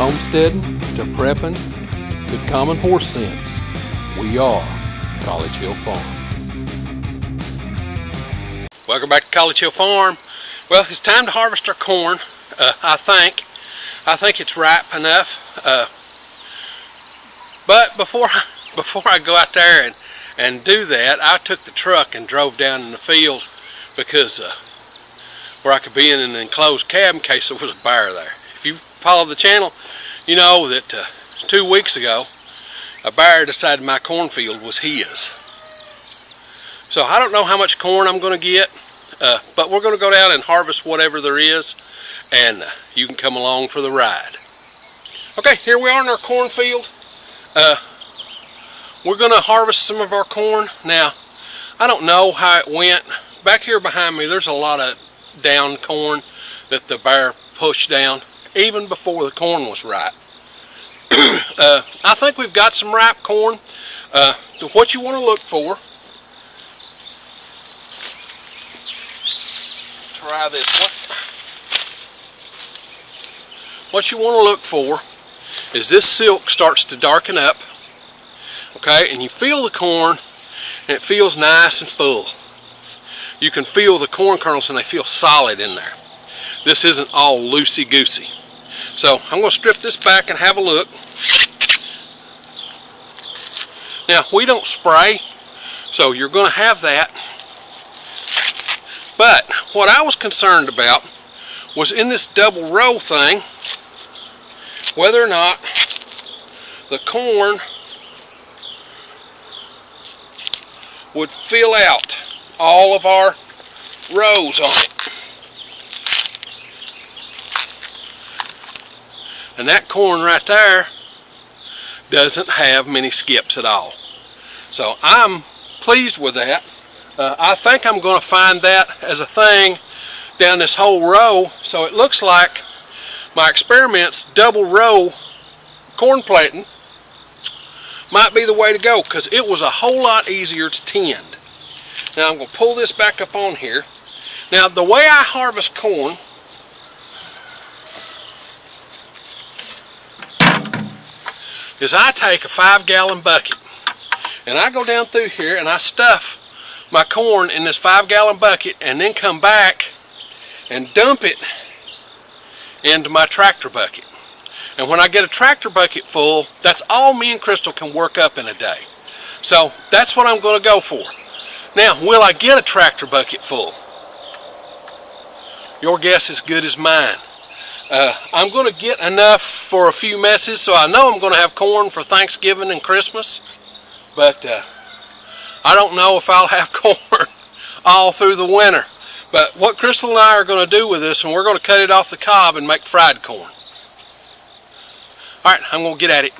homesteading to prepping to common horse sense, we are College Hill Farm. Welcome back to College Hill Farm. Well, it's time to harvest our corn. I think it's ripe enough. But before I go out there and do that, I took the truck and drove down in the field because where I could be in an enclosed cab in case there was a bear there. If you follow the channel, you know that 2 weeks ago a bear decided my cornfield was his. So I don't know how much corn I'm going to get, but we're going to go down and harvest whatever there is, and you can come along for the ride. Okay, here we are in our cornfield. We're going to harvest some of our corn. Now, I don't know how it went. Back here behind me, there's a lot of down corn that the bear pushed down, even before the corn was ripe. I think we've got some ripe corn. What you want to look for, try this one. What you want to look for is this silk starts to darken up, okay, and you feel the corn and it feels nice and full. You can feel the corn kernels and they feel solid in there. This isn't all loosey-goosey. So I'm going to strip this back and have a look. Now, we don't spray, so you're going to have that. But what I was concerned about was in this double row thing, whether or not the corn would fill out all of our rows on it. And that corn right there doesn't have many skips at all. So I'm pleased with that. I think I'm going to find that as a thing down this whole row, so it looks like my experiment's double row corn planting might be the way to go, because it was a whole lot easier to tend. Now I'm going to pull this back up on here. Now the way I harvest corn is I take a 5-gallon bucket and I go down through here and I stuff my corn in this 5-gallon bucket and then come back and dump it into my tractor bucket. And when I get a tractor bucket full, that's all me and Crystal can work up in a day. So that's what I'm going to go for. Now, will I get a tractor bucket full? Your guess is as good as mine. I'm going to get enough for a few messes, so I know I'm going to have corn for Thanksgiving and Christmas. But I don't know if I'll have corn all through the winter. But what Crystal and I are going to do with this, and we're going to cut it off the cob and make fried corn. Alright, I'm going to get at it.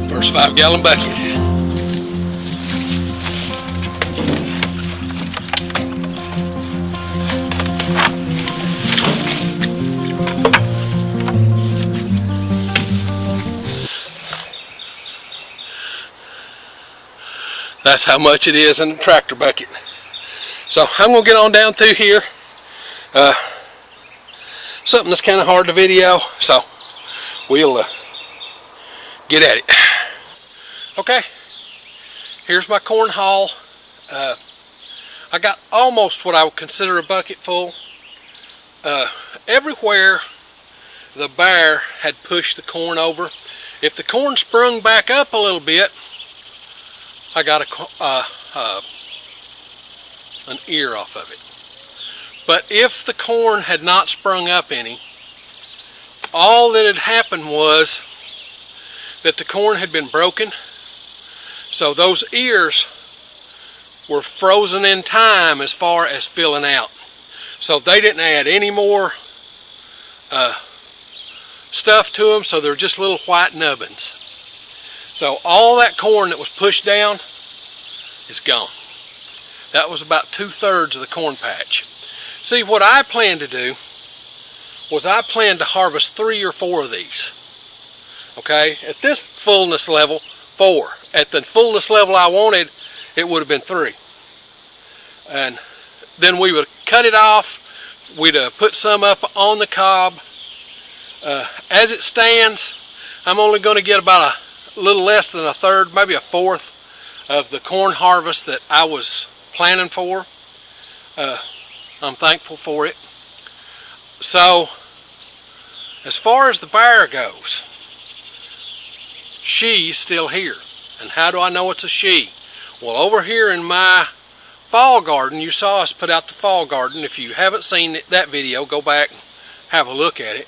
First 5-gallon bucket. That's how much it is in the tractor bucket. So I'm going to get on down through here. Something that's kind of hard to video, so we'll get at it. Okay, here's my corn haul. I got almost what I would consider a bucket full. Everywhere the bear had pushed the corn over, if the corn sprung back up a little bit, I got an ear off of it. But if the corn had not sprung up any, all that had happened was that the corn had been broken, so those ears were frozen in time as far as filling out. So they didn't add any more stuff to them, so they're just little white nubbins. So all that corn that was pushed down is gone. That was about 2/3 of the corn patch. See, what I planned to do was I planned to harvest 3 or 4 of these. Okay, at this fullness level, 4. At the fullness level I wanted, it would have been 3. And then we would cut it off. We'd put some up on the cob. As it stands, I'm only going to get about a little less than 1/3, maybe 1/4 of the corn harvest that I was planning for. I'm thankful for it. So, as far as the bear goes, she's still here. And how do I know it's a she? Well, over here in my fall garden, you saw us put out the fall garden. If you haven't seen that video, go back and have a look at it.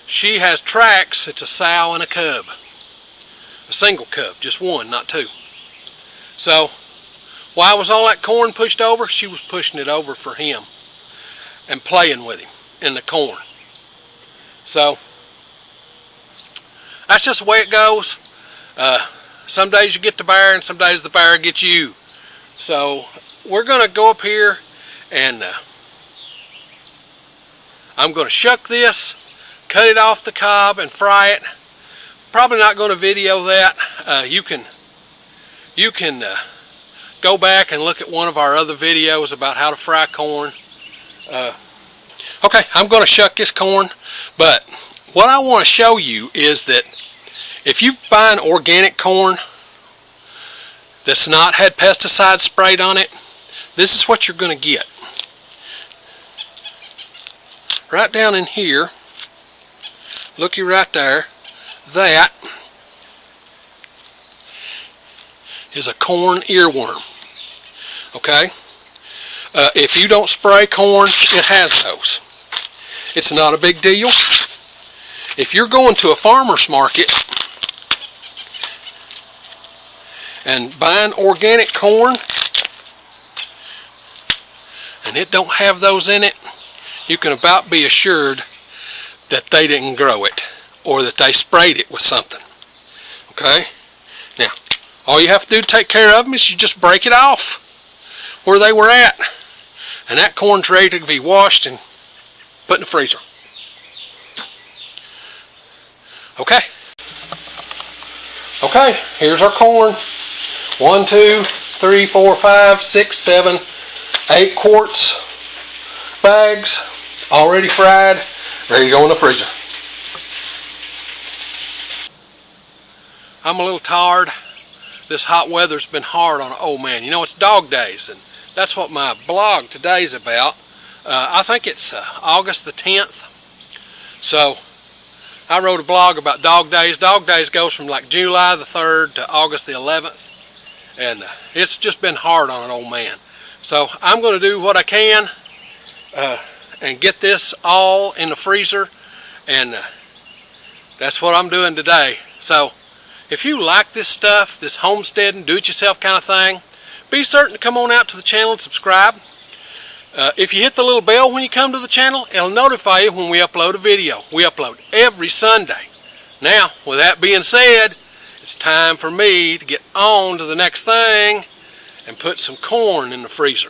She has tracks. It's a sow and a cub. A single cub, just one, not 2. So, why was all that corn pushed over? She was pushing it over for him and playing with him in the corn. So, that's just the way it goes. Some days you get the bear and some days the bear gets you. So, we're going to go up here and I'm going to shuck this, cut it off the cob and fry it. Probably not going to video that. You can go back and look at one of our other videos about how to fry corn. Okay, I'm going to shuck this corn, but what I want to show you is that if you find organic corn that's not had pesticides sprayed on it, this is what you're going to get. Right down in here, looky right there, that is a corn earworm. Okay? If you don't spray corn, it has those. It's not a big deal. If you're going to a farmer's market and buying organic corn and it don't have those in it, you can about be assured that they didn't grow it or that they sprayed it with something. Okay? Now, all you have to do to take care of them is you just break it off where they were at. And that corn's ready to be washed and put in the freezer. Okay? Okay, here's our corn. 1, 2, 3, 4, 5, 6, 7, 8 quarts bags, already fried, ready to go in the freezer. I'm a little tired. This hot weather's been hard on an old man. You know, it's dog days, and that's what my blog today's about. I think it's August the 10th. So I wrote a blog about dog days. Dog days goes from like July the 3rd to August the 11th. And it's just been hard on an old man. So I'm going to do what I can and get this all in the freezer. And that's what I'm doing today. So if you like this stuff, this homesteading, do-it-yourself kind of thing, be certain to come on out to the channel and subscribe. If you hit the little bell when you come to the channel, it'll notify you when we upload a video. We upload every Sunday. Now, with that being said, it's time for me to get on to the next thing and put some corn in the freezer.